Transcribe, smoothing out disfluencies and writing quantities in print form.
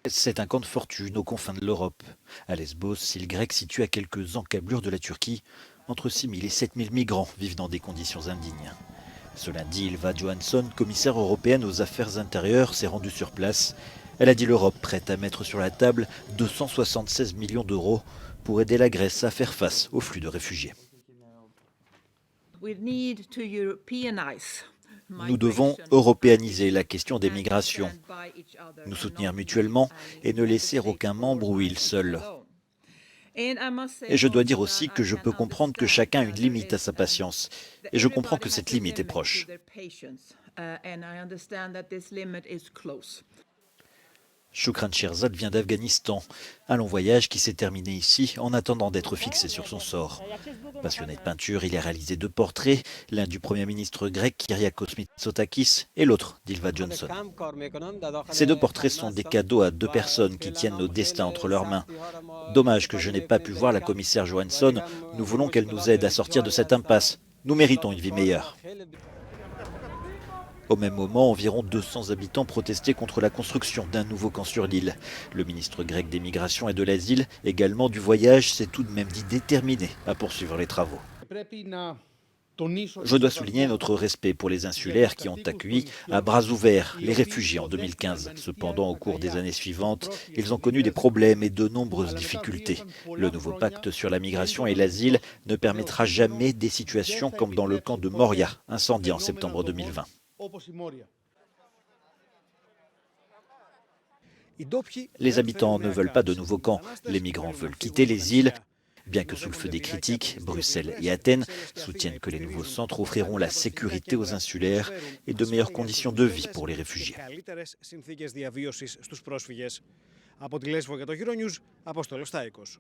C'est un camp de fortune aux confins de l'Europe. À Lesbos, île grecque située à quelques encablures de la Turquie, entre 6 000 et 7 000 migrants vivent dans des conditions indignes. Ce lundi, Ylva Johansson, commissaire européenne aux affaires intérieures, s'est rendue sur place. Elle a dit l'Europe prête à mettre sur la table 276 millions d'euros pour aider la Grèce à faire face au flux de réfugiés. Nous devons européaniser la question des migrations, nous soutenir mutuellement et ne laisser aucun membre ou île seul. Et je dois dire aussi que je peux comprendre que chacun a une limite à sa patience. Et je comprends que cette limite est proche. Shukran Sherzad vient d'Afghanistan, un long voyage qui s'est terminé ici en attendant d'être fixé sur son sort. Passionné de peinture, il a réalisé 2 portraits, l'un du Premier ministre grec Kyriakos Mitsotakis et l'autre d'Ylva Johansson. Ces 2 portraits sont des cadeaux à 2 personnes qui tiennent nos destins entre leurs mains. Dommage que je n'ai pas pu voir la commissaire Johansson, nous voulons qu'elle nous aide à sortir de cette impasse. Nous méritons une vie meilleure. Au même moment, environ 200 habitants protestaient contre la construction d'un nouveau camp sur l'île. Le ministre grec des Migrations et de l'Asile, également du voyage, s'est tout de même dit déterminé à poursuivre les travaux. Je dois souligner notre respect pour les insulaires qui ont accueilli à bras ouverts les réfugiés en 2015. Cependant, au cours des années suivantes, ils ont connu des problèmes et de nombreuses difficultés. Le nouveau pacte sur la migration et l'asile ne permettra jamais des situations comme dans le camp de Moria, incendié en septembre 2020. Les habitants ne veulent pas de nouveaux camps. Les migrants veulent quitter les îles. Bien que sous le feu des critiques, Bruxelles et Athènes soutiennent que les nouveaux centres offriront la sécurité aux insulaires et de meilleures conditions de vie pour les réfugiés. Από τη Λέσβο για το Euronews, Απόστολος Στάικος.